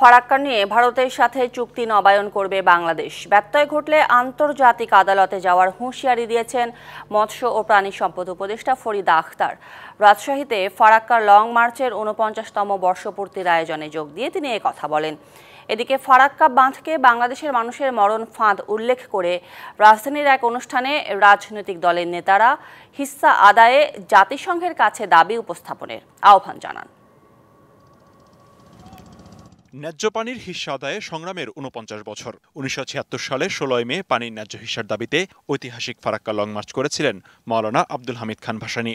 ফারাক্কা নিয়ে ভারতের সাথে চুক্তি নবায়ন করবে বাংলাদেশ। ব্যত্যয় ঘটলে আন্তর্জাতিক আদালতে যাওয়ার হুঁশিয়ারি দিয়েছেন মৎস্য ও প্রাণী সম্পদ উপদেষ্টা ফরিদা আখতার। রাজশাহীতে ফারাক্কার লং মার্চের ৪৯তম বর্ষপূর্তির আয়োজনে যোগ দিয়ে তিনি কথা বলেন। এদিকে ফারাক্কা বাঁধকে বাংলাদেশের মানুষের মরণ ফাঁদ উল্লেখ করে রাজধানীর এক অনুষ্ঠানে রাজনৈতিক দলের নেতারা হিস্সা আদায়ে জাতিসংঘের কাছে দাবি উপস্থাপনের আহ্বান জানান। ন্যায্য পানির হিস্সা আদায়ে সংগ্রামের ৪৯ বছর। ১৯৭৬ সালে ১৬ মে পানির ন্যায্য হিস্সার দাবিতে ঐতিহাসিক ফারাক্কা লং মার্চ করেছিলেন মাওলানা আব্দুল হামিদ খান ভাসানী।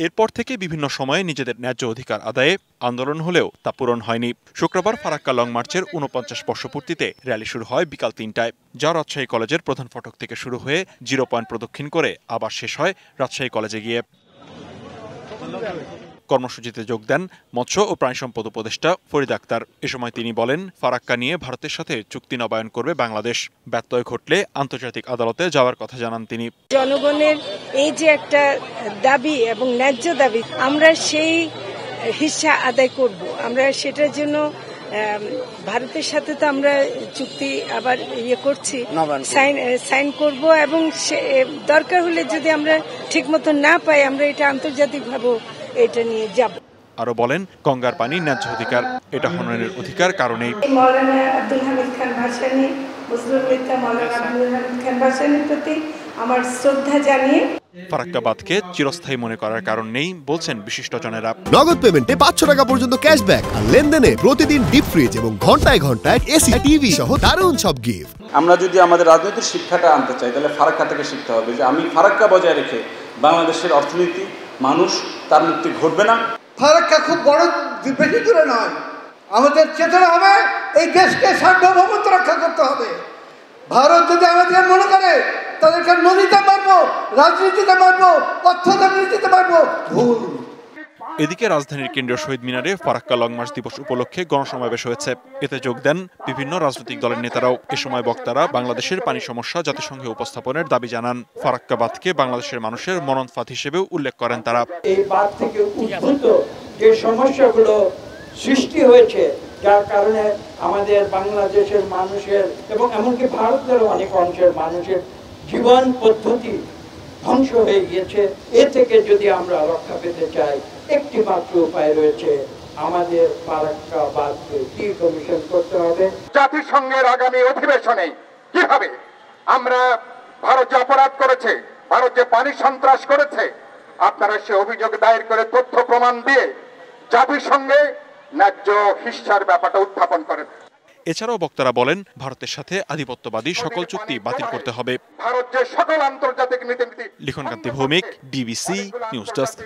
এরপর থেকে বিভিন্ন সময়ে নিজেদের ন্যায্য অধিকার আদায়ে আন্দোলন হলেও তা পূরণ হয়নি। শুক্রবার ফারাক্কা লং মার্চের ৪৯ বর্ষপূর্তিতে র্যালি শুরু হয় বিকাল ৩টায়, যা রাজশাহী কলেজের প্রধান ফটক থেকে শুরু হয়ে জিরো পয়েন্ট প্রদক্ষিণ করে আবার শেষ হয় রাজশাহী কলেজে গিয়ে। কর্মসূচিতে যোগ দেন মৎস্য ও প্রাণী সম্পদ উপদেষ্টা ফরিদা আখতার। এ সময় তিনি বলেন, ফারাক্কা নিয়ে ভারতের সাথে চুক্তি নবায়ন করবে বাংলাদেশ। ব্যত্যয় ঘটলে আন্তর্জাতিক আদালতে যাওয়ার কথা জানান তিনি। জনগণের এই যে একটা দাবি এবং ন্যায্য দাবি, আমরা সেই হিস্সা আদায় করব। আমরা সেটার জন্য ভারতের সাথে তো আমরা চুক্তি আবার করছি, সাইন করব এবং দরকার হলে যদি আমরা ঠিক মতো না পাই, আমরা এটা আন্তর্জাতিকভাবে এটা নিয়ে যাব। আরো বলেন, গঙ্গার পানি ন্যায্য অধিকার, এটা হননের অধিকার কারণেই। মাওলানা আব্দুল হামিদ খান ভাসানী, মুসলিম নেতা মাওলানা আব্দুল হামিদ খান ভাসানীর প্রতি আমার শ্রদ্ধা জানিয়ে ফারাক্কা বাঁধকে চিরস্থায়ী মনে করার কারণ নেই বলছেন বিশিষ্টজনেরা। নগদ পেমেন্টে ৫০০ টাকা পর্যন্ত ক্যাশব্যাক আর লেনদেনে প্রতিদিন ডিপ ফ্রিজ এবং ঘন্টায় ঘন্টায় এসি টিভি সহ দারুণ সব গিফট। আমরা যদি আমাদের রাজনৈতিক শিক্ষাটা আনতে চাই, তাহলে ফারাক্কা থেকে শিখতে হবে যে আমি ফারাক্কা বজায় রেখে বাংলাদেশের অর্থনীতি, মানুষ, তার মুক্তি ঘটবে না। ফারাক্কা খুব বড়, বেশি দূরে নয়। আমাদের চেতনা হবে এই দেশকে সার্বভৌমত্ব রক্ষা করতে হবে। ভারত যদি আমাদের মনে করে তাদেরকে নদীতে মারবো, রাজনীতিতে মারবো, অর্থনীতিতে মারবো, ভুল। এদিকে রাজধানীর কেন্দ্রীয় শহীদ মিনারে ফারাক্কা লং মার্চ দিবস উপলক্ষে গণসমাবেশ হয়েছে। এতে যোগ দেন বিভিন্ন রাজনৈতিক দলের নেতারাও। এ সময় বক্তারা বাংলাদেশের পানি সমস্যা জাতিসংঘে উপস্থাপনের দাবি জানান। ফারাক্কা বাঁধকে বাংলাদেশের মানুষের মরণ ফাঁদ হিসেবেও উল্লেখ করেন তারা। এই বাঁধ থেকে উদ্ভূত যে সমস্যাগুলো সৃষ্টি হয়েছে, যার কারণে আমাদের বাংলাদেশের মানুষের এবং এমনকি ভারতের অনেক অংশের মানুষের জীবন পদ্ধতি ধ্বংস হয়ে গিয়েছে। এ থেকে যদি আমরা রক্ষা পেতে চাই, একটি মাত্র উপায় রয়েছে, আমাদের ফারাক্কা বাঁধকে ডিকমিশন করতে হবে। জাতিসংঘের আগামী অধিবেশনে কিভাবে আমরা ভারত যে অপরাধ করেছে, ভারত যে পানি সন্ত্রাস করেছে, আপনারা সে অভিযোগ দায়ের করে তথ্য প্রমাণ দিয়ে জাতিসংঘে ন্যায্য হিস্সার ব্যাপারটা উত্থাপন করেন। এছাড়াও বক্তারা বলেন, ভারতের সাথে আধিপত্যবাদী সকল চুক্তি বাতিল করতে হবে। ভারত যে সকল আন্তর্জাতিক নীতি। লিখনকান্তি ভৌমিক, ডিবিসি নিউজ ডেস্ক।